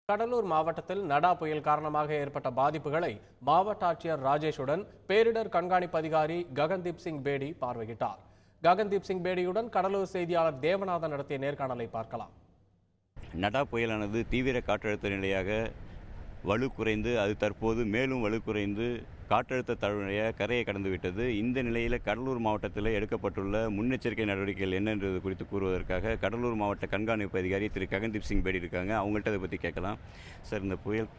கடலூர் மாவட்டத்தில் நடா புயல் காரணமாக ஏற்பட்ட பாதிப்புகளை மாவட்ட ஆட்சியர் ராஜேஷுடன் பேரிடர் கண்காணிப்பு அதிகாரி ககன்தீப் சிங் பேடி பார்வையிட்டார். ககன்தீப் சிங் பேடியுடன் கடலூர் செய்தியாளர் தேவநாதன் நடத்திய நேர்காணலை பார்க்கலாம். நடா புயலானது தீவிர காற்றழுத்த நிலையாக வலு குறைந்து அது தற்போது மேலும் வலு குறைந்து காற்றழுத்த தாழ்வு கரையை கடந்து விட்டது. இந்த நிலையில் கடலூர் மாவட்டத்தில் எடுக்கப்பட்டுள்ள முன்னெச்சரிக்கை நடவடிக்கைகள் என்னன்றது குறித்து கூறுவதற்காக கடலூர் மாவட்ட கண்காணிப்பு அதிகாரி திரு ககன்தீப் சிங் பேடி இருக்காங்க. அவங்கள்ட்ட அதை பற்றி கேட்கலாம். சார், இந்த புயல்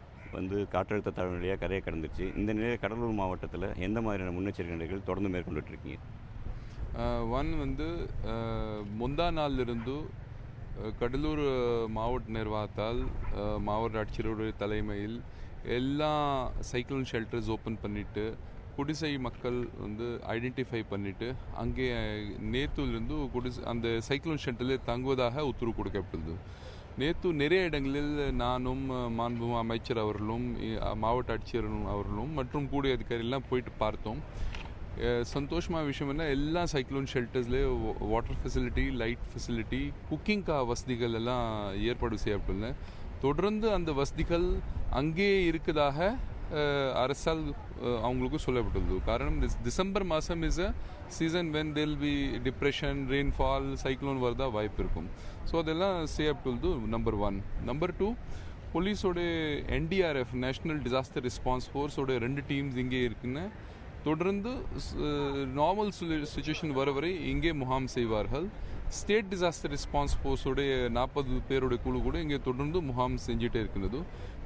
காற்றழுத்த தாழ்வு நிலையாக கரையை கடந்துச்சு. இந்த நிலையில் கடலூர் மாவட்டத்தில் எந்த மாதிரியான முன்னெச்சரிக்கை நடவடிக்கைகள் தொடர்ந்து மேற்கொண்டுட்டு இருக்கீங்க? முந்தா நாளிலிருந்து கடலூர் மாவட்ட நிர்வாகத்தால் மாவட்ட ஆட்சியருடைய தலைமையில் எல்லா சைக்ளோன் ஷெல்டர்ஸ் ஓப்பன் பண்ணிவிட்டு குடிசை மக்கள் ஐடென்டிஃபை பண்ணிவிட்டு அங்கே நேற்றுலேருந்து அந்த சைக்ளோன் ஷெல்டரில் தங்குவதாக உத்தரவு கொடுக்கப்பட்டது. நேற்று நிறைய இடங்களில் நானும் மாண்பு அமைச்சர் அவர்களும் மாவட்ட ஆட்சியர் அவர்களும் மற்றும் கூடிய அதிகாரிகள்லாம் போயிட்டு பார்த்தோம். சந்தோஷமான விஷயம் என்ன, எல்லா சைக்ளோன் ஷெல்டர்ஸ்லேயே வாட்டர் ஃபெசிலிட்டி, லைட் ஃபெசிலிட்டி, குக்கிங்காக வசதிகள் எல்லாம் ஏற்பாடு செய்யப்பட்டுள்ளன. தொடர்ந்து அந்த வசதிகள் அங்கே இருக்கதாக அரசால் அவங்களுக்கு சொல்லப்பட்டுள்ளது. காரணம், டிசம்பர் மாதம் is a season when there'll be depression, rainfall, cyclone வரதா வாய்ப்பு இருக்கும். ஸோ அதெல்லாம் செய்யப்பட்டுள்ளது. நம்பர் 1. நம்பர் 2, போலீஸோட NDRF நேஷ்னல் டிசாஸ்டர் ரெஸ்பான்ஸ் ஃபோர்ஸோட 2 டீம்ஸ் இங்கே இருக்குன்னு தொடர்ந்து நார்மல் சுச்சுவேஷன் வர வரை இங்கே முகாம் செய்வார்கள். ஸ்டேட் டிசாஸ்டர் ரெஸ்பான்ஸ் ஃபோர்ஸோடைய 40 பேருடைய குழு கூட இங்கே தொடர்ந்து முகாம் செஞ்சுட்டே இருக்கிறது.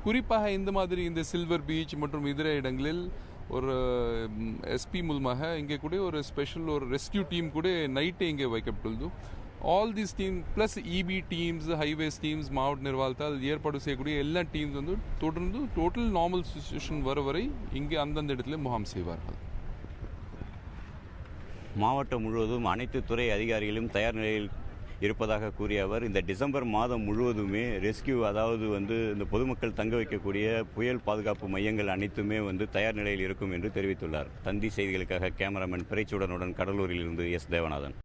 குறிப்பாக இந்த சில்வர் பீச் மற்றும் இதர இடங்களில் ஒரு SP மூலமாக இங்கே கூட ஒரு ஸ்பெஷல் ரெஸ்கியூ டீம் கூட நைட்டே இங்கே வைக்கப்பட்டுள்ளது. All these team plus EB teams, highways teams, மாவட்ட நிர்வாகத்தால் ஏற்பாடு செய்யக்கூடிய எல்லா டீம்ஸ் தொடர்ந்து டோட்டல் நார்மல் சுச்சுவேஷன் வர வரை இங்கே அந்தந்த இடத்துல முகாம் செய்வார்கள். மாவட்டம் முழுவதும் அனைத்து துறை அதிகாரிகளும் தயார் நிலையில் இருப்பதாக கூறிய அவர், இந்த டிசம்பர் மாதம் முழுவதுமே ரெஸ்கியூ, அதாவது இந்த பொதுமக்கள் தங்க வைக்கக்கூடிய புயல் பாதுகாப்பு மையங்கள் அனைத்துமே தயார் நிலையில் இருக்கும் என்று தெரிவித்துள்ளார். தந்தி செய்திகளுக்காக கேமராமேன் பிறைச்சூடனுடன் கடலூரில் இருந்து S. தேவநாதன்.